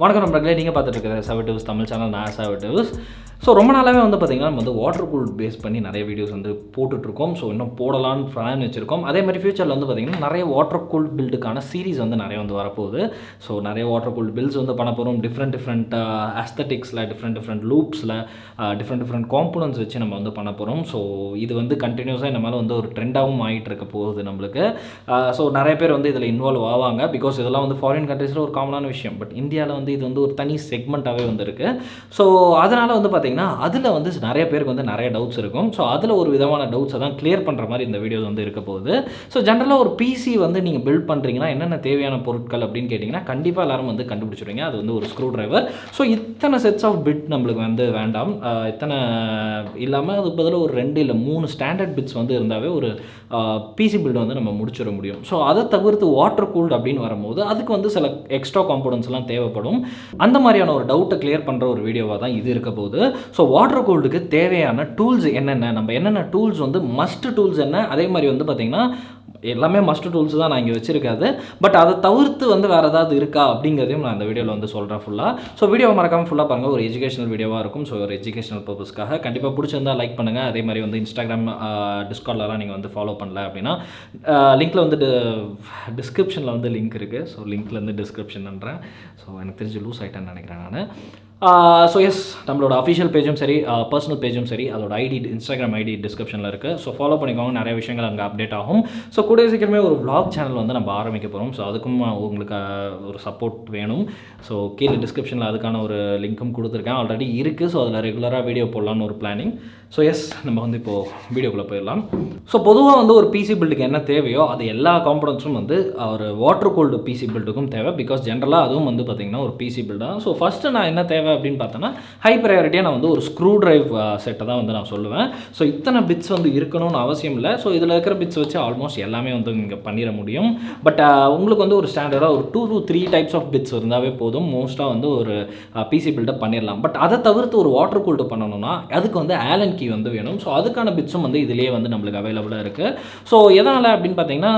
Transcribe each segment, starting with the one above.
வணக்கம் நண்பர்களே, நீங்கள் பார்த்துட்டு இருக்கிற SRVTWIZ தமிழ் சேனல். நான் SRVTWIZ. ஸோ ரொம்ப நாளாகவே வந்து பார்த்திங்கன்னா நம்ம வந்து வாட்டர் கூல் பேஸ் பண்ணி நிறைய வீடியோஸ் வந்து போட்டுட்ருக்கோம். ஸோ இன்னும் போடலான்னு பிளான் வச்சுருக்கோம். அதே மாதிரி ஃபியூச்சரில் வந்து பார்த்திங்கன்னா நிறைய வாட்டர் கூல் பில்டுக்கான சீரிஸ் வந்து நிறைய வந்து வரப்போகுது. ஸோ நிறைய வாட்டர் கூல் பில்ட்ஸ் வந்து பண்ண போகிறோம். டிஃப்ரெண்ட் அஸ்தட்டிக்ஸில் டிஃப்ரெண்ட் லூப்ஸில் டிஃப்ரெண்ட் காம்போனன்ட்ஸ் வச்சு நம்ம வந்து பண்ண போகிறோம். ஸோ இது வந்து கண்டினியூஸாக இந்த மாதிரி வந்து ஒரு ட்ரெண்டாகவும் ஆகிட்டு இருக்க போகுது நம்மளுக்கு. ஸோ நிறைய பேர் வந்து இதில் இன்வால்வ் ஆவாங்க. பிகாஸ் இதெல்லாம் வந்து ஃபாரின் கண்ட்ரீஸில் ஒரு காமனான விஷயம். பட் இந்தியாவில் வந்து இது வந்து ஒரு தனி செக்மெண்ட்டாகவே வந்து இருக்குது. ஸோ அதனால் வந்து பார்த்திங்கன்னா அதில் வந்து நிறைய பேருக்கு வந்து நிறைய டவுட்ஸ் இருக்கும். ஸோ அதில் ஒரு விதமான டவுட்ஸை தான் கிளியர் பண்ணுற மாதிரி இந்த வீடியோஸ் வந்து இருக்க போகுது. ஸோ ஜென்ரலாக ஒரு பிசி வந்து நீங்கள் பில்ட் பண்ணுறீங்கன்னா என்னென்ன தேவையான பொருட்கள் அப்படின்னு கேட்டிங்கன்னா கண்டிப்பாக எல்லாரும் வந்து கண்டுபிடிச்சிடுவீங்க. அது வந்து ஒரு ஸ்க்ரூ டிரைவர். ஸோ இத்தனை செட்ஸ் ஆஃப் பிட் நம்மளுக்கு வந்து வேண்டாம். இத்தனை இல்லாமல் அதுக்கு பதில் ஒரு 2 இல்லை 3 ஸ்டாண்டர்ட் பிட்ஸ் வந்து இருந்தாவே ஒரு பிசி பில்டு வந்து நம்ம முடிச்சிட முடியும். ஸோ அதை தவிர்த்து வாட்டர் கூல்டு அப்படின்னு வரும்போது அதுக்கு வந்து சில எக்ஸ்ட்ரா காம்போனன்ட்ஸ்லாம் தேவைப்படும். அந்த மாதிரியான ஒரு டவுட்டை கிளியர் பண்ணுற ஒரு வீடியோவாக தான் இது இருக்க போகுது. ஸோ வாட்டர் கூல்டுக்கு தேவையான டூல்ஸ் என்னென்ன, நம்ம என்னென்ன டூல்ஸ் வந்து மஸ்ட் டூல்ஸ் என்ன, அதே மாதிரி வந்து பார்த்திங்கன்னா எல்லாமே மஸ்ட் டூல்ஸ் தான் நான் இங்கே வச்சுருக்காது. பட் அதை தவிர்த்து வந்து வேறு ஏதாவது இருக்கா அப்படிங்கிறதையும் நான் இந்த வீடியோவில் வந்து சொல்கிறேன் ஃபுல்லாக. ஸோ வீடியோவை மறக்காமல் ஃபுல்லாக பாருங்கள். ஒரு எஜுகேஷனல் வீடியோவாக இருக்கும். ஸோ ஒரு எஜுகேஷனல் பர்பஸ்க்காக கண்டிப்பாக பிடிச்சிருந்தால் லைக் பண்ணுங்கள். அதே மாதிரி வந்து இன்ஸ்டாகிராம் டிஸ்கார்ட்லலாம் நீங்கள் வந்து ஃபாலோ பண்ணல அப்படின்னா லிங்க்கில் வந்து டிஸ்கிரிப்ஷனில் வந்து லிங்க் இருக்குது. ஸோ லிங்க்கில் வந்து டிஸ்கிரிப்ஷன் பண்ணுறேன். ஸோ எனக்கு தெரிஞ்சு லூஸ் ஆகிட்டேன்னு நினைக்கிறேன் நான். ஸோ எஸ், நம்மளோட அஃபிஷியல் பேஜும் சரி, பர்சனல் பேஜும் சரி, அதோட ஐடி இன்ஸ்டாகிராம் ஐடி டிஸ்கிரிப்ஷனில் இருக்குது. ஸோ ஃபாலோ பண்ணிக்கோங்க. நிறைய விஷயங்கள் அங்கே அப்டேட் ஆகும். ஸோ கூடிய சீக்கிரமே ஒரு vlog சேனல் வந்து நம்ம ஆரம்பிக்க போகிறோம். ஸோ அதுக்கும் உங்களுக்கு ஒரு சப்போர்ட் வேணும். ஸோ கீழே டிஸ்கிரிப்ஷனில் அதுக்கான ஒரு லிங்க்கும் கொடுத்துருக்கேன். ஆல்ரெடி இருக்குது. ஸோ அதில் ரெகுலராக வீடியோ போடலான்னு ஒரு பிளானிங். ஸோ எஸ், நம்ம வந்து இப்போது வீடியோக்குள்ளே போயிடலாம். ஸோ பொதுவாக வந்து ஒரு பிசி பில்டுக்கு என்ன தேவையோ அது எல்லா காம்பனன்ட்ஸும் வந்து ஒரு வாட்டர் கூல்டு பிசி பில்டுக்கும் தேவை. பிகாஸ் ஜென்ரலாக அதுவும் வந்து பார்த்திங்கன்னா ஒரு பிசி பில்டு தான். ஸோ ஃபஸ்ட்டு நான் என்ன தேவை அப்படின்னு பார்த்தோன்னா ஹை ப்ரையாரிட்டியாக நான் வந்து ஒரு ஸ்க்ரூ டிரைவ் செட்டை தான் வந்து நான் சொல்லுவேன். ஸோ இத்தனை பிட்ஸ் வந்து இருக்கணும்னு அவசியம் இல்லை. ஸோ இதில் இருக்கிற பிட்ஸ் வச்சு ஆல்மோஸ்ட் எல்லாமே வந்து இங்கே பண்ணிட முடியும். பட் உங்களுக்கு வந்து ஒரு ஸ்டாண்டர்டாக ஒரு 2 to 3 டைப்ஸ் ஆஃப் பிட்ஸ் இருந்தாவே போதும். மோஸ்ட்டாக வந்து ஒரு பிசி பில்டை பண்ணிடலாம். பட் அதை தவிர்த்து ஒரு வாட்டர் கூல்டு பண்ணணும்னா அதுக்கு வந்து ஆலன் கீ வந்து வேணும். ஸோ அதுக்கான பிட்ஸும் வந்து இதிலேயே வந்து நம்மளுக்கு அவைலபிளாக இருக்குது. ஸோ எதனால் அப்படின்னு பார்த்தீங்கன்னா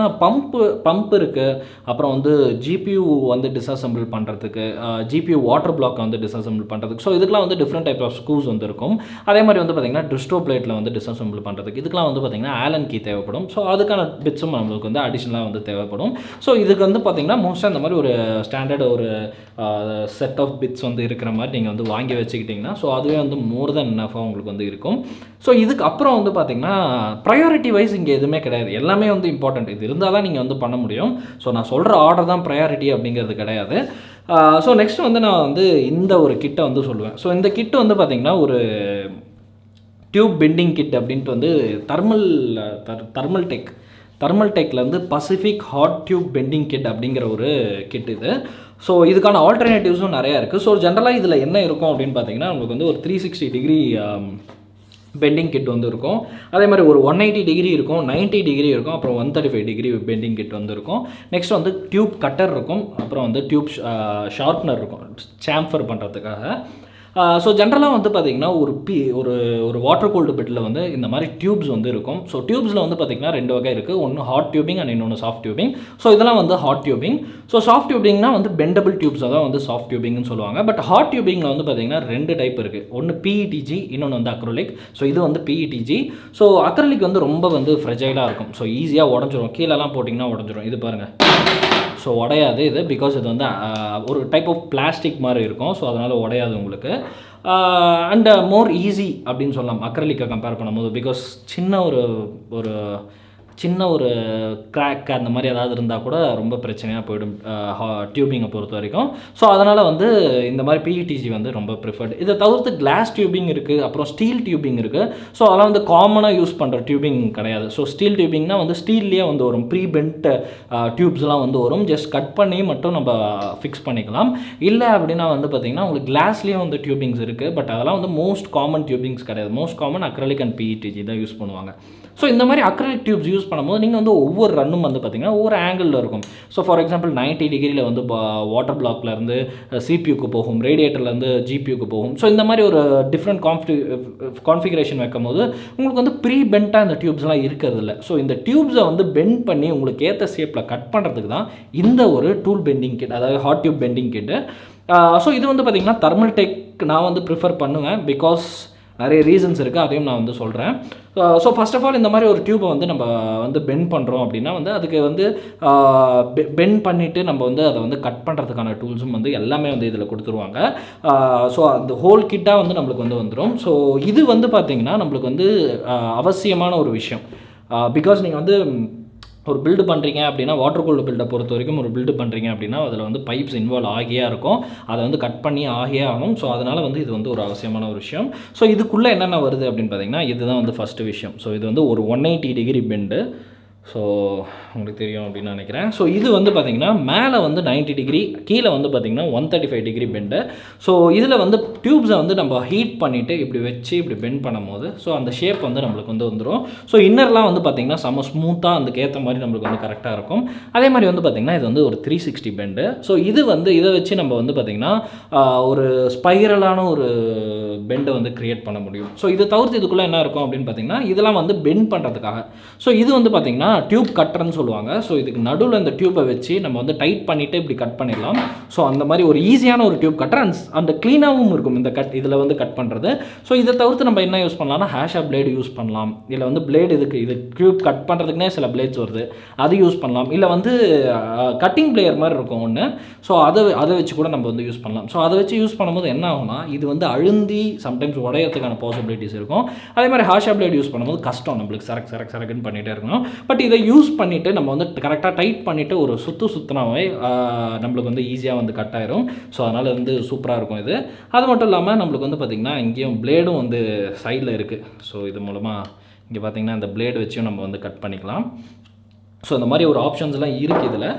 பம்ப் இருக்குது. அப்புறம் வந்து ஜிபியூ வந்து டிஸ்அசம்பிள் பண்ணுறதுக்கு, ஜிபியூ வாட்டர் பிளாக்கை வந்து டிஸ்அசம்பிள் பண்ணுறதுக்கு. ஸோ இதுக்கெலாம் வந்து டிஃப்ரெண்ட் டைப் ஆஃப் ஸ்க்ரூஸ் வந்து இருக்கும். அதே மாதிரி வந்து பார்த்திங்கன்னா டிஸ்டோ பிளேட்டில் வந்து டிஸ்அசம்பிள் பண்ணுறதுக்கு இதுக்கெலாம் வந்து பார்த்திங்கன்னா ஆலன் கீ தேவைப்படும். ஸோ அதுக்கான பிட்ஸும் நம்மளுக்கு வந்து அடிஷ்னலாக வந்து தேவைப்படும். ஸோ இதுக்கு வந்து பார்த்திங்கன்னா மோஸ்ட்டாக இந்த மாதிரி ஒரு ஸ்டாண்டர்ட் ஒரு செட் ஆஃப் பிட்ஸ் வந்து இருக்கிற மாதிரி நீங்கள் வந்து வாங்கி வச்சுக்கிட்டிங்கன்னா ஸோ அதுவே வந்து மோர் தென் எனஃபாக உங்களுக்கு வந்து இருக்கும். ஸோ இதுக்கு அப்புறம் வந்து பார்த்திங்கன்னா ப்ரையாரிட்டி வைஸ் இங்கே எதுவுமே கிடையாது. எல்லாமே வந்து இம்பார்ட்டண்ட். இது இருந்தால் தான் நீங்கள் வந்து பண்ண முடியும். ஸோ நான் சொல்கிற ஆர்டர் தான் ப்ரையாரிட்டி அப்படிங்கிறது கிடையாது. ஸோ நெக்ஸ்ட் வந்து நான் வந்து இந்த ஒரு கிட்டை வந்து சொல்லுவேன். ஸோ இந்த கிட்டு வந்து பார்த்திங்கன்னா ஒரு டியூப் பெண்டிங் கிட் அப்படின்ட்டு வந்து தர்மல் டெக்லேருந்து Pacific hot tube bending kit அப்படிங்கிற ஒரு கிட் இது. ஸோ இதுக்கான ஆல்டர்னேட்டிவ்ஸும் நிறையா இருக்குது. ஸோ ஜென்ரலாக இதில் என்ன இருக்கும் அப்படின்னு பார்த்தீங்கன்னா உங்களுக்கு வந்து ஒரு 360 டிகிரி பெண்டிங் கிட் வந்து இருக்கும். அதே மாதிரி ஒரு 180 டிகிரி இருக்கும், 90 டிகிரி இருக்கும், அப்புறம் 135 டிகிரி பெண்டிங் கிட் வந்து இருக்கும். நெக்ஸ்ட் வந்து டியூப் கட்டர் இருக்கும், அப்புறம் வந்து டியூப் ஷார்ப்னர் இருக்கும் சாம்ஃபர் பண்ணுறதுக்காக. ஸோ ஜென்ரலாக வந்து பார்த்திங்கன்னா ஒரு வாட்டர் கூல்டு பெட்டில் வந்து இந்த மாதிரி டியூப்ஸ் வந்து இருக்கும். ஸோ டியூப்ஸில் வந்து பார்த்திங்கன்னா 2 வகை இருக்குது. ஒன்று ஹாட் டியூபிங் அண்ட் இன்னொன்று சாஃப்ட் டியூபிங். ஸோ இதெல்லாம் வந்து ஹாட் டியூபிங். ஸோ சாஃப்ட் டியூபிங்னா வந்து பெண்டபிள் டியூப்ஸ் தான் வந்து சாஃப்ட் டியூபிங்னு சொல்லுவாங்க. பட் ஹாட் டியூபிங்கில் வந்து பார்த்திங்கன்னா 2 டைப் இருக்குது. ஒன்று பிஇடிஜி, இன்னொன்று வந்து அக்ரலிக். ஸோ இது வந்து பிஇடிஜி. ஸோ அக்ரலிக் வந்து ரொம்ப வந்து ஃப்ரெஜைலாக இருக்கும். ஸோ ஈஸியாக உடஞ்சிரும். கீழெல்லாம் போட்டிங்கன்னா உடஞ்சிரும். இது பாருங்கள். ஸோ உடையாது இது. பிகாஸ் இது வந்து ஒரு டைப் ஆஃப் பிளாஸ்டிக் மாதிரி இருக்கும். ஸோ அதனால் உடையாது உங்களுக்கு. அண்ட் மோர் ஈஸி அப்படின்னு சொல்லலாம் அக்ரலிக்கை கம்பேர் பண்ணும்போது. பிகாஸ் சின்ன ஒரு கிராக் அந்த மாதிரி ஏதாவது இருந்தால் கூட ரொம்ப பிரச்சனையாக போயிடும் டியூபிங்கை பொறுத்த வரைக்கும். ஸோ அதனால் வந்து இந்த மாதிரி பிஇடிஜி வந்து ரொம்ப ப்ரிஃபர்டு. இதை தவிர்த்து கிளாஸ் டியூபிங் இருக்குது, அப்புறம் ஸ்டீல் டியூபிங் இருக்குது. ஸோ அதெல்லாம் வந்து காமனாக யூஸ் பண்ணுற டியூபிங் கிடையாது. ஸோ ஸ்டீல் டியூபிங்னால் வந்து ஸ்டீல்லேயே வந்து வரும், ப்ரீ பென்ட் டியூப்ஸ்லாம் வந்து வரும். ஜஸ்ட் கட் பண்ணி மட்டும் நம்ம ஃபிக்ஸ் பண்ணிக்கலாம். இல்லை அப்படின்னா வந்து பார்த்திங்கன்னா உங்களுக்கு கிளாஸ்லேயே வந்து டியூபிங்ஸ் இருக்குது. பட் அதெல்லாம் வந்து மோஸ்ட் காமன் டியூபிங்ஸ் கிடையாது. மோஸ்ட் காமன் அக்ரலிக் அண்ட் பிஇடிஜி தான் யூஸ் பண்ணுவாங்க. ஸோ இந்த மாதிரி அக்ரலிக் டியூப்ஸ் யூஸ் பண்ணும்போது நீங்கள் வந்து ஒவ்வொரு ரன்னும் வந்து பார்த்திங்கன்னா ஒவ்வொரு ஆங்கிளில் இருக்கும். ஸோ ஃபார் எக்ஸாம்பிள் 90 டிகிரியில் வந்து வாட்டர் பிளாக்லேருந்து சிபியூக்கு போகும், ரேடியேட்டர்லேருந்து ஜிபியூக்கு போகும். ஸோ இந்த மாதிரி ஒரு டிஃப்ரெண்ட் கான்ஃபிகரேஷன் வைக்கும் போது உங்களுக்கு வந்து ப்ரீ பென்ட்டாக இந்த டியூப்ஸ்லாம் இருக்கிறது இல்லை. ஸோ இந்த டியூப்ஸை வந்து பெண்ட் பண்ணி உங்களுக்கு ஏற்ற ஷேப்பில் கட் பண்ணுறதுக்கு தான் இந்த ஒரு டூல் பெண்டிங் கிட், அதாவது ஹாட் டியூப் பெண்டிங் கிட்டு. ஸோ இது வந்து பார்த்திங்கன்னா தெர்மல் டெக் நான் வந்து ப்ரிஃபர் பண்ணுவேன். பிகாஸ் நிறைய ரீசன்ஸ் இருக்குது, அதையும் நான் வந்து சொல்கிறேன். ஸோ ஃபர்ஸ்ட் ஆஃப் ஆல் இந்த மாதிரி ஒரு டியூப்பை வந்து நம்ம வந்து பெண்ட் பண்ணுறோம் அப்படின்னா வந்து அதுக்கு வந்து பெண்ட் பண்ணிவிட்டு நம்ம வந்து அதை வந்து கட் பண்ணுறதுக்கான டூல்ஸும் வந்து எல்லாமே வந்து இதில் கொடுத்துருவாங்க. ஸோ அந்த ஹோல் கிட்டாக வந்து நம்மளுக்கு வந்து வந்துடும். ஸோ இது வந்து பார்த்திங்கன்னா நம்மளுக்கு வந்து அவசியமான ஒரு விஷயம். பிகாஸ் நீங்கள் வந்து ஒரு பில்டு பண்ணுறீங்க அப்படின்னா, வாட்டர் கூல்டு பில்டை பொறுத்த வரைக்கும் ஒரு பில்டு பண்ணுறீங்க அப்படின்னா அதில் வந்து பைப்ஸ் இன்வால்வ் ஆகியே இருக்கும், அதை வந்து கட் பண்ணி ஆகியே ஆகணும். ஸோ அதனால் வந்து இது வந்து ஒரு அவசியமான ஒரு விஷயம். ஸோ இதுக்குள்ளே என்னென்ன வருது அப்படின்னு பார்த்தீங்கன்னா, இதுதான் வந்து ஃபஸ்ட்டு விஷயம். ஸோ இது வந்து ஒரு 180 டிகிரி பெண்டு. ஸோ உங்களுக்கு தெரியும் அப்படின்னு நினைக்கிறேன். ஸோ இது வந்து பார்த்திங்கன்னா மேலே வந்து 90 டிகிரி, கீழே வந்து பார்த்திங்கன்னா 135 டிகிரி பெண்டு. ஸோ இதில் வந்து டியூப்ஸை வந்து நம்ம ஹீட் பண்ணிவிட்டு இப்படி வச்சு இப்படி பெண்ட் பண்ணும் போது ஸோ அந்த ஷேப் வந்து நம்மளுக்கு வந்து வந்துடும். ஸோ இன்னர்லாம் வந்து பார்த்திங்கன்னா செம்ம ஸ்மூத்தாக அதுக்கு ஏற்ற மாதிரி நம்மளுக்கு வந்து கரெக்டாக இருக்கும். அதே மாதிரி வந்து பார்த்திங்கன்னா இது வந்து ஒரு 360 பெண்டு. ஸோ இது வந்து இதை வச்சு நம்ம வந்து பார்த்திங்கன்னா ஒரு ஸ்பைரலான ஒரு பெண்டை வந்து க்ரியேட் பண்ண முடியும். ஸோ இதை தவிர்த்து இதுக்குள்ளே என்ன இருக்கும் அப்படின்னு பார்த்திங்கன்னா இதெல்லாம் வந்து பெண்ட் பண்ணுறதுக்காக. ஸோ இது வந்து பார்த்திங்கன்னா டியூப் கட்டர்னு சொல்லுவாங்க. ஸோ இதுக்கு நடுவில் இந்த டியூப்பை வச்சு நம்ம வந்து டைட் பண்ணிவிட்டு இப்படி கட் பண்ணிடலாம். ஸோ அந்த மாதிரி ஒரு ஈஸியான ஒரு டியூப் கட்டர் அந்த க்ளீனாகவும் இருக்கும் இந்த இதில் வந்து கட் பண்ணுறது. ஸோ இதை தவிர்த்து நம்ம என்ன யூஸ் பண்ணலாம்னா ஹேஷா பிளேடு யூஸ் பண்ணலாம். இல்லை வந்து பிளேடு இது டியூப் கட் பண்ணுறதுக்குனே சில பிளேட்ஸ் வருது, அது யூஸ் பண்ணலாம். இல்லை வந்து கட்டிங் பிளேயர் மாதிரி இருக்கும் ஒன்று. ஸோ அதை வச்சு கூட நம்ம வந்து யூஸ் பண்ணலாம். ஸோ அதை வச்சு யூஸ் பண்ணும்போது என்ன ஆகும்னா இது வந்து அழுந்தி சம்டைம்ஸ் உடையறதுக்கான பாசிபிலிட்டிஸ் இருக்கும். அதே மாதிரி ஹேஷா பிளேடு யூஸ் பண்ணும்போது கஷ்டம், நம்மளுக்கு சரக்குன்னு பண்ணிகிட்டே இருக்கணும். பட் இதை யூஸ் பண்ணிவிட்டு நம்ம வந்து கரெக்டாக டைட் பண்ணிவிட்டு ஒரு சுற்றினாவே நம்மளுக்கு வந்து ஈஸியாக வந்து கட் ஆயிரும். ஸோ அதனால் வந்து சூப்பராக இருக்கும் இது. அது மட்டும் இல்லாமல் நம்மளுக்கு வந்து பார்த்திங்கன்னா இங்கேயும் பிளேடும் வந்து சைடில் இருக்குது. ஸோ இது மூலமாக இங்கே பார்த்திங்கன்னா இந்த பிளேடு வச்சும் நம்ம வந்து கட் பண்ணிக்கலாம். ஸோ இந்த மாதிரி ஒரு ஆப்ஷன்ஸ்லாம் இருக்குது இதில்.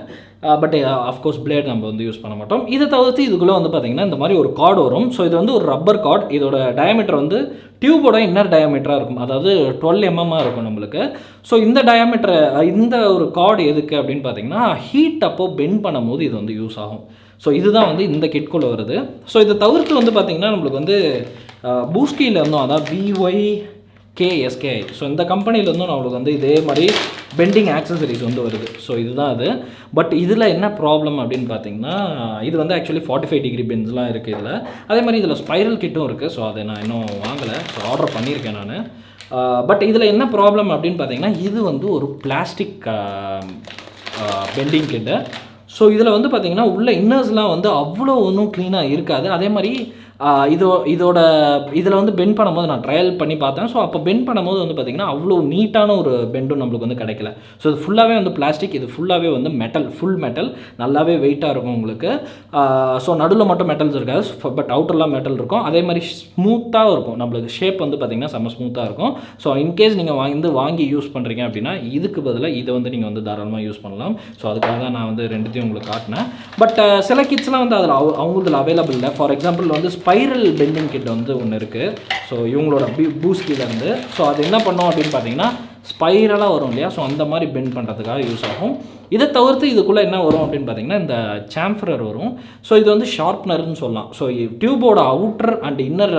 பட் அஃப்கோர்ஸ் பிளேட் நம்ம வந்து யூஸ் பண்ண மாட்டோம். இதை தவிர்த்து இதுக்குள்ளே வந்து பார்த்திங்கன்னா இந்த மாதிரி ஒரு கார்டு வரும். ஸோ இது வந்து ஒரு ரப்பர் கார்டு. இதோட டயாமீட்டர் வந்து டியூபோட இன்னர் டயாமீட்டராக இருக்கும், அதாவது 12 mm இருக்கும் நம்மளுக்கு. ஸோ இந்த டயாமீட்டர் இந்த ஒரு கார்டு எதுக்கு அப்படின்னு பார்த்தீங்கன்னா ஹீட் அப்போது பெண்ட் பண்ணும்போது இது வந்து யூஸ் ஆகும். ஸோ இதுதான் வந்து இந்த கிட்குள்ளே வருது. ஸோ இதை தவிர்த்து வந்து பார்த்திங்கன்னா நம்மளுக்கு வந்து பூஸ்கியில் இருந்தோம், அதாவது BYKSKI. ஸோ இந்த கம்பெனியில் இருந்தும் நம்மளுக்கு வந்து இதே மாதிரி பெண்டிங் ஆக்சசரிஸ் வந்து வருது. ஸோ இதுதான் அது. பட் இதில் என்ன ப்ராப்ளம் அப்படின்னு பார்த்தீங்கன்னா இது வந்து ஆக்சுவலி 45 டிகிரி பென்ஸ்லாம் இருக்குது இதில். அதே மாதிரி இதில் ஸ்பைரல் கிட்டும் இருக்குது. ஸோ அதை நான் இன்னும் வாங்கலை, ஸோ ஆர்டர் பண்ணியிருக்கேன் நான். பட் இதில் என்ன ப்ராப்ளம் அப்படின்னு பார்த்தீங்கன்னா இது வந்து ஒரு பிளாஸ்டிக் பெண்டிங் கிட்டு. ஸோ இதில் வந்து பார்த்திங்கன்னா உள்ள இன்னர்ஸ்லாம் வந்து அவ்வளோ ஒன்றும் க்ளீனாக இருக்காது. அதே மாதிரி இதோட இதில் வந்து பெண்ட் பண்ணும்போது நான் ட்ரையல் பண்ணி பார்த்தேன். ஸோ அப்போ பெண்ட் பண்ணும்போது வந்து பார்த்திங்கன்னா அவ்வளோ நீட்டான ஒரு பெண்டும் நம்மளுக்கு வந்து கிடைக்கல. ஸோ இது ஃபுல்லாகவே வந்து பிளாஸ்டிக், இது ஃபுல்லாகவே வந்து மெட்டல், ஃபுல் மெட்டல், நல்லாவே வெயிட்டாக இருக்கும் உங்களுக்கு. ஸோ நடுவில் மட்டும் மெட்டல்ஸ் இருக்காது, பட் அவுட்டர்லாம் மெட்டல் இருக்கும். அதே மாதிரி ஸ்மூத்தாக இருக்கும், நம்மளுக்கு ஷேப் வந்து பார்த்திங்கன்னா செம்ம ஸ்மூத்தாக இருக்கும். ஸோ இன்கேஸ் நீங்கள் வாங்கி யூஸ் பண்ணுறீங்க அப்படின்னா இதுக்கு பதிலாக இதை வந்து நீங்கள் வந்து தாராளமாக யூஸ் பண்ணலாம். ஸோ அதுக்காக தான் நான் வந்து ரெண்டுத்தையும் உங்களுக்கு காட்டினேன். பட் சில கிட்ஸ்லாம் வந்து அதில் அவங்களுக்கு அவைலபிள் இல்லை. ஃபார் எக்ஸாம்பிள் வந்து ஸ்பைரல் பெண்டிங் கிட் வந்து ஒன்று இருக்குது. ஸோ இவங்களோட பூஸ்கிலேருந்து. ஸோ அது என்ன பண்ணோம் அப்படின்னு பார்த்தீங்கன்னா ஸ்பைரலாக வரும் இல்லையா, ஸோ அந்த மாதிரி பெண்ட் பண்ணுறதுக்காக யூஸ் ஆகும். இதை தவிர்த்து இதுக்குள்ளே என்ன வரும் அப்படின்னு பார்த்தீங்கன்னா இந்த சாம்ஃபரர் வரும். ஸோ இது வந்து ஷார்ப்னர்னு சொல்லலாம். ஸோ டியூபோட அவுட்டர் அண்ட் இன்னர்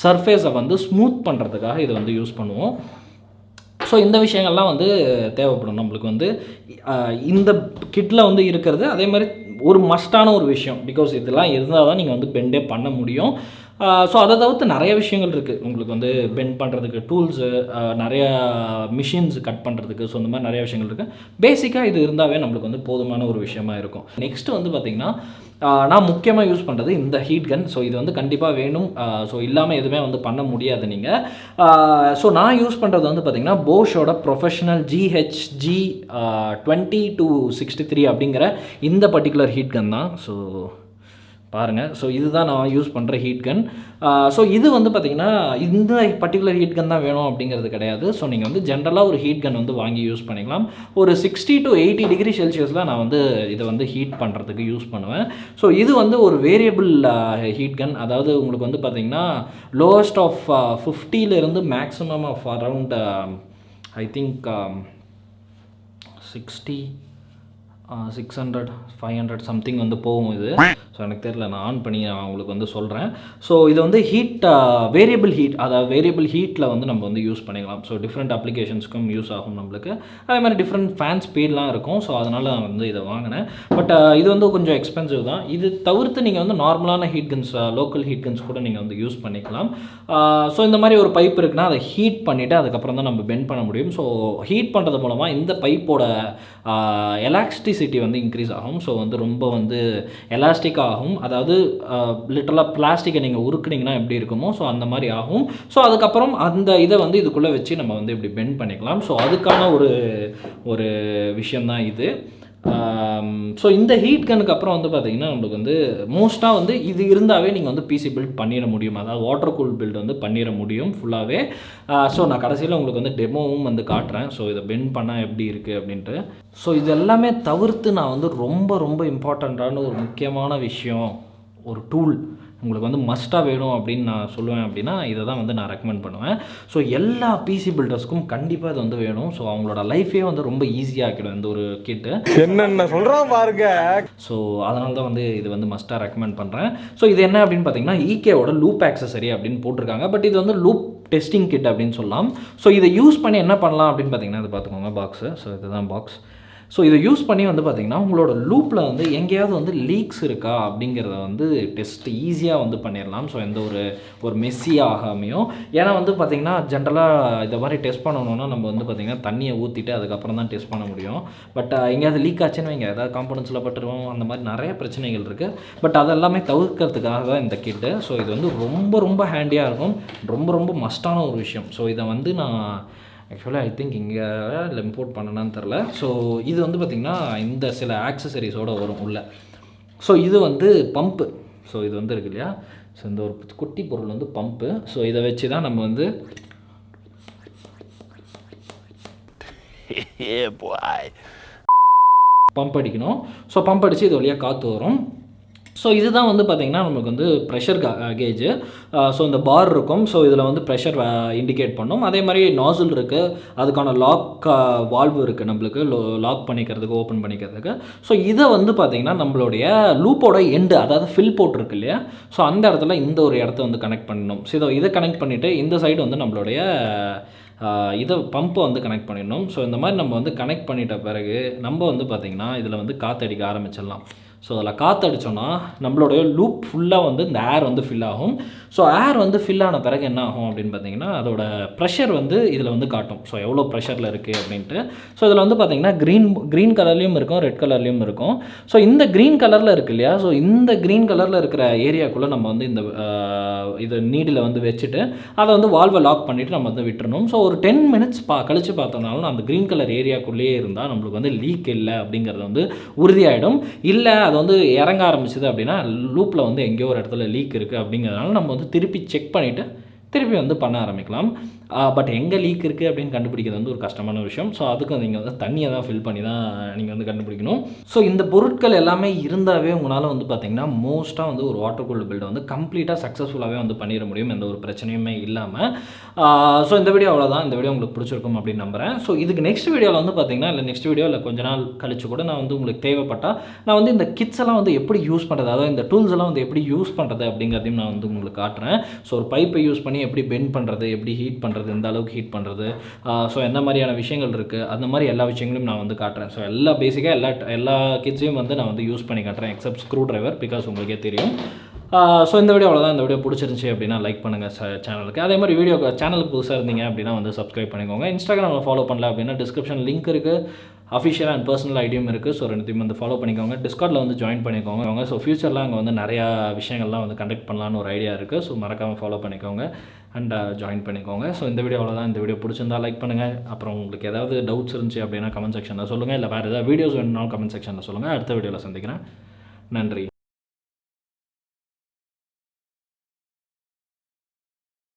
சர்ஃபேஸை வந்து ஸ்மூத் பண்ணுறதுக்காக இதை வந்து யூஸ் பண்ணுவோம். ஸோ இந்த விஷயங்கள்லாம் வந்து தேவைப்படும் நம்மளுக்கு வந்து இந்த கிட்டில் வந்து இருக்கிறது. அதே மாதிரி ஒரு மஸ்டான ஒரு விஷயம், பிகாஸ் இதெல்லாம் இருந்தால் தான் நீங்கள் வந்து பெண்டே பண்ண முடியும். ஸோ அதை தவிர்த்து நிறைய விஷயங்கள் இருக்குது உங்களுக்கு வந்து பெண்ட் பண்ணுறதுக்கு, டூல்ஸு, நிறைய மிஷின்ஸ் கட் பண்ணுறதுக்கு. ஸோ இந்த மாதிரி நிறைய விஷயங்கள் இருக்குது. பேசிக்காக இது இருந்தாவே நம்மளுக்கு வந்து போதுமான ஒரு விஷயமா இருக்கும். நெக்ஸ்ட்டு வந்து பார்த்திங்கன்னா நான் முக்கியமாக யூஸ் பண்ணுறது இந்த ஹீட் கன். ஸோ இது வந்து கண்டிப்பாக வேணும். ஸோ இல்லாமல் எதுவுமே வந்து பண்ண முடியாது நீங்கள். ஸோ நான் யூஸ் பண்ணுறது வந்து பார்த்திங்கன்னா போஷோட ப்ரொஃபஷனல் GHG 20-63 அப்படிங்கிற இந்த பர்டிகுலர் ஹீட் கன் தான். ஸோ பாருங்கள், ஸோ இதுதான் நான் யூஸ் பண்ணுற ஹீட் கன். ஸோ இது வந்து பார்த்திங்கன்னா இந்த பர்டிகுலர் ஹீட் கன் தான் வேணும் அப்படிங்கிறது கிடையாது. ஸோ நீங்கள் வந்து ஜென்ரலாக ஒரு ஹீட் கன் வந்து வாங்கி யூஸ் பண்ணிக்கலாம். ஒரு 60 to 80 டிகிரி செல்சியஸில் நான் வந்து இதை வந்து ஹீட் பண்ணுறதுக்கு யூஸ் பண்ணுவேன். ஸோ இது வந்து ஒரு வேரியபிள் ஹீட் கன். அதாவது உங்களுக்கு வந்து பார்த்திங்கன்னா லோவஸ்ட் ஆஃப் 50லேருந்து maximum of around I think 60 600 500 something வந்து போகும் இது. ஸோ எனக்கு தெரியல, நான் ஆன் பண்ணி நான் உங்களுக்கு வந்து சொல்கிறேன். ஸோ இது வந்து ஹீட் வேரியபிள் ஹீட், அதாவது வேரியபிள் ஹீட்டில் வந்து நம்ம வந்து யூஸ் பண்ணிக்கலாம். ஸோ டிஃப்ரெண்ட் அப்ளிகேஷன்ஸ்க்கும் யூஸ் ஆகும் நம்மளுக்கு. அதே மாதிரி டிஃப்ரெண்ட் ஃபேன் ஸ்பீட்லாம் இருக்கும். ஸோ அதனால் நான் வந்து இதை வாங்கினேன். பட் இது வந்து கொஞ்சம் எக்ஸ்பென்சிவ் தான். இது தவிர்த்து நீங்கள் வந்து நார்மலான heat guns, local heat guns கூட நீங்கள் வந்து யூஸ் பண்ணிக்கலாம். ஸோ இந்த மாதிரி ஒரு பைப் இருக்குன்னா அதை ஹீட் பண்ணிவிட்டு அதுக்கப்புறம் தான் நம்ம பெண்ட் பண்ண முடியும். ஸோ ஹீட் பண்ணுறது மூலமாக இந்த பைப்போட எலாஸ்டிசிட்டி வந்து இன்க்ரீஸ் ஆகும். ஸோ வந்து ரொம்ப வந்து எலாஸ்டிக் ஆகும். அதாவது லிட்டரலாக பிளாஸ்டிக்கை நீங்கள் உருக்குனீங்கன்னா எப்படி இருக்குமோ ஸோ அந்த மாதிரி ஆகும். ஸோ அதுக்கப்புறம் அந்த இதை வந்து இதுக்குள்ளே வச்சு நம்ம வந்து இப்படி பெண்ட் பண்ணிக்கலாம். ஸோ அதுக்கான ஒரு விஷயந்தான் இது. ஸோ இந்த ஹீட் கனுக்கு அப்புறம் வந்து பார்த்திங்கன்னா நம்மளுக்கு வந்து மோஸ்ட்டாக வந்து இது இருந்தாவே நீங்கள் வந்து பிசி பில்ட் பண்ணிட முடியும். அதாவது வாட்டர் கூல் பில்ட் வந்து பண்ணிட முடியும் ஃபுல்லாகவே. ஸோ நான் கடைசியில் உங்களுக்கு வந்து டெமோவும் வந்து காட்டுறேன். ஸோ இதை பெண்ட் பண்ணால் எப்படி இருக்குது அப்படின்ட்டு. ஸோ இது எல்லாமே தவிர்த்து நான் வந்து ரொம்ப ரொம்ப இம்பார்ட்டண்ட்டான ஒரு முக்கியமான விஷயம், ஒரு டூல் உங்களுக்கு வந்து மஸ்ட்டாக வேணும் அப்படின்னு நான் சொல்லுவேன். அப்படின்னா இதை தான் வந்து நான் ரெக்கமெண்ட் பண்ணுவேன். ஸோ எல்லா பிசி பில்டர்ஸ்க்கும் கண்டிப்பாக இது வந்து வேணும். ஸோ அவங்களோட லைஃபே வந்து ரொம்ப ஈஸியாக ஆக்கிடும் இந்த ஒரு கிட்டு. என்னென்ன சொல்கிறான் பாருங்க. ஸோ அதனால தான் வந்து இது வந்து மஸ்ட்டாக ரெக்கமெண்ட் பண்ணுறேன். ஸோ இது என்ன அப்படின்னு பார்த்தீங்கன்னா ஈகேவோட லூப் ஆக்சசரி அப்படின்னு போட்டிருக்காங்க. பட் இது வந்து லூப் டெஸ்டிங் கிட் அப்படின்னு சொல்லலாம். ஸோ இதை யூஸ் பண்ணி என்ன பண்ணலாம் அப்படின்னு பார்த்தீங்கன்னா இது பார்த்துக்கோங்க பாக்ஸு. ஸோ இதுதான் பாக்ஸ். ஸோ இதை யூஸ் பண்ணி வந்து பார்த்திங்கன்னா உங்களோட லூப்பில் வந்து எங்கேயாவது வந்து லீக்ஸ் இருக்கா அப்படிங்கிறத வந்து டெஸ்ட் ஈஸியாக வந்து பண்ணிடலாம். ஸோ எந்த ஒரு மெஸ்ஸியாக ஆகாமையும். ஏன்னா வந்து பார்த்திங்கன்னா ஜென்ரலாக இதை மாதிரி டெஸ்ட் பண்ணணுன்னா நம்ம வந்து பார்த்திங்கன்னா தண்ணியை ஊற்றிட்டு அதுக்கப்புறம் தான் டெஸ்ட் பண்ண முடியும். பட் எங்கேயாவது லீக் ஆச்சுன்னு வைங்க, ஏதாவது காம்பனன்ட்ஸில் பட்டுருவோம், அந்த மாதிரி நிறைய பிரச்சனைகள் இருக்குது. பட் அதெல்லாமே தவிர்க்கிறதுக்காக தான் இந்த கிட்டு. ஸோ இது வந்து ரொம்ப ரொம்ப ஹேண்டியாக இருக்கும். ரொம்ப ரொம்ப மஸ்டான ஒரு விஷயம். ஸோ இதை வந்து நான் ஆக்சுவலாக ஐ திங்க் இங்கே இல்லை இம்போர்ட் பண்ணனான்னு தெரில. ஸோ இது வந்து பார்த்திங்கன்னா இந்த சில ஆக்சசரிஸோடு வரும் உள்ள. ஸோ இது வந்து பம்பு. ஸோ இது வந்து இருக்கு இல்லையா, ஸோ இந்த ஒரு குட்டி பொருள் வந்து பம்பு. ஸோ இதை வச்சு தான் நம்ம வந்து பம்ப் அடிக்கணும். ஸோ பம்ப் அடித்து இது வழியாக காற்று வரும். ஸோ இதுதான் வந்து பார்த்திங்கன்னா நமக்கு வந்து ப்ரெஷர் கேஜு. ஸோ இந்த பார் இருக்கும். ஸோ இதில் வந்து ப்ரெஷர் இண்டிகேட் பண்ணும். அதே மாதிரி நாசில் இருக்குது, அதுக்கான லாக் வால்வு இருக்குது நம்மளுக்கு லாக் பண்ணிக்கிறதுக்கு, ஓப்பன் பண்ணிக்கிறதுக்கு. ஸோ இதை வந்து பார்த்திங்கன்னா நம்மளுடைய லூப்போட எண்டு, அதாவது ஃபில் போட்டிருக்கு இல்லையா, ஸோ அந்த இடத்துல இந்த ஒரு இடத்த வந்து கனெக்ட் பண்ணணும். ஸோ இதை கனெக்ட் பண்ணிவிட்டு இந்த சைடு வந்து நம்மளுடைய இதை பம்பை வந்து கனெக்ட் பண்ணிடணும். ஸோ இந்த மாதிரி நம்ம வந்து கனெக்ட் பண்ணிட்ட பிறகு நம்ம வந்து பார்த்திங்கன்னா இதில் வந்து காற்றடிக்க ஆரம்பிச்சிடலாம். ஸோ அதில் காற்றடிச்சோன்னா நம்மளுடைய லூப் ஃபுல்லாக வந்து இந்த ஏர் வந்து ஃபில் ஆகும். ஸோ ஏர் வந்து ஃபில் ஆன பிறகு என்ன ஆகும் அப்படின்னு பார்த்தீங்கன்னா அதோட ப்ரெஷர் வந்து இதில் வந்து காட்டும். ஸோ எவ்வளோ ப்ரெஷரில் இருக்குது அப்படின்ட்டு. ஸோ இதில் வந்து பார்த்திங்கன்னா க்ரீன் கலர்லேயும் இருக்கும், ரெட் கலர்லேயும் இருக்கும். ஸோ இந்த க்ரீன் கலரில் இருக்குது இல்லையா, ஸோ இந்த க்ரீன் கலரில் இருக்கிற ஏரியாக்குள்ளே நம்ம வந்து இந்த இது நீடில் வந்து வச்சுட்டு அதை வந்து வால்வை லாக் பண்ணிவிட்டு நம்ம வந்து விட்டுறணும். ஸோ ஒரு 10 மினிட்ஸ் கழித்து பார்த்தோம்னாலும் அந்த க்ரீன் கலர் ஏரியாக்குள்ளேயே இருந்தால் நம்மளுக்கு வந்து லீக் இல்லை அப்படிங்கிறது வந்து உறுதியாகிடும். இல்லை அது வந்து இறங்க ஆரம்பிச்சது அப்படின்னா லூப்பில் வந்து எங்கேயோ ஒரு இடத்துல லீக் இருக்குது அப்படிங்கிறதுனால நம்ம வந்து திருப்பி செக் பண்ணிவிட்டு திருப்பி வந்து பண்ண ஆரம்பிக்கலாம். பட் எங்கே லீக் இருக்குது அப்படின்னு கண்டுபிடிக்கிறது வந்து ஒரு கஷ்டமான விஷயம். ஸோ அதுக்கு நீங்கள் வந்து தண்ணியை தான் ஃபில் பண்ணி தான் நீங்கள் வந்து கண்டுபிடிக்கணும். ஸோ இந்த பொருட்கள் எல்லாமே இருந்தாவே உங்களால் வந்து பார்த்திங்கன்னா மோஸ்ட்டாக வந்து ஒரு வாட்டர் கூல்டு பில்டை வந்து கம்ப்ளீட்டாக சக்ஸஸ்ஃபுல்லாகவே வந்து பண்ணிட முடியும், எந்த ஒரு பிரச்சனையுமே இல்லாமல். ஸோ இந்த வீடியோ அவ்வளோதான். இந்த வீடியோ உங்களுக்கு பிடிச்சிருக்கும் அப்படின்னு நம்புகிறேன். ஸோ இதுக்கு நெக்ஸ்ட் வீடியோவில் வந்து பார்த்திங்கன்னா இல்லை நெக்ஸ்ட் வீடியோ இல்லை கொஞ்ச நாள் கழிச்சு கூட நான் வந்து உங்களுக்கு தேவைப்பட்டால் நான் வந்து இந்த கிட்ஸ் எல்லாம் வந்து எப்படி யூஸ் பண்ணுறது, அதாவது இந்த டூல்ஸ் எல்லாம் வந்து எப்படி யூஸ் பண்ணுறது அப்படிங்கிறதையும் நான் வந்து உங்களுக்கு காட்டுறேன். ஸோ ஒரு பைப்பை யூஸ் பண்ணி எப்படி பெண்ட் பண்ணுறது, எப்படி ஹீட் பண்ணுறது, எந்த அளவுக்கு ஹீட் பண்ணுறது, ஸோ எந்த மாதிரியான விஷயங்கள் இருக்குது, அந்த மாதிரி எல்லா விஷயங்களையும் நான் வந்து காட்டுறேன். ஸோ எல்லா பேசிக்காக எல்லா கிட்ஸையும் வந்து நான் வந்து யூஸ் பண்ணி காட்டுறேன், எக்ஸப்ட் ஸ்க்ரூ டிரைவர், பிகாஸ் உங்களுக்கே தெரியும். ஸோ இந்த வீடியோ அவ்வளோதான். இந்த வீடியோ பிடிச்சிருந்துச்சி அப்படின்னா லைக் பண்ணுங்கள் சேனலுக்கு. அதே மாதிரி சேனலுக்கு புதுசாக இருந்தீங்க அப்படின்னா வந்து சப்ஸ்கிரைப் பண்ணிக்கோங்க. இன்ஸ்டாகிராமில் ஃபாலோ பண்ணல அப்படின்னா டிஸ்கிரிப்ஷன் லிங்க் இருக்குது, அஃபிஷியல் அண்ட் பர்சனல் ஐடியும் இருக்குது. ஸோ ரெண்டுத்தையும் வந்து ஃபாலோ பண்ணிக்கோங்க. டிஸ்கார்டில் வந்து ஜாயின் பண்ணிக்கோங்க. ஸோ ஃபியூச்சரில் அங்கே வந்து நிறையா விஷயங்கள்லாம் வந்து கண்டக்ட் பண்ணலான்னு ஒரு ஐடியா இருக்குது. ஸோ மறக்காமல் ஃபாலோ பண்ணிக்கோங்க அண்ட் ஜாயின் பண்ணிக்கோங்க. ஸோ இந்த வீடியோ அவ்வளோதான். இந்த வீடியோ பிடிச்சிருந்தா லைக் பண்ணுங்கள். அப்புறம் உங்களுக்கு ஏதாவது டவுட்ஸ் இருந்துச்சு அப்படின்னா கமெண்ட் செக்ஷனில் சொல்லுங்கள். இல்லை வேறு ஏதாவது வீடியோஸ் வேணும்னாலும் கமெண்ட் செக்ஷனில் சொல்லுங்கள். அடுத்த வீடியோவில் சந்திக்கிறேன். நன்றி.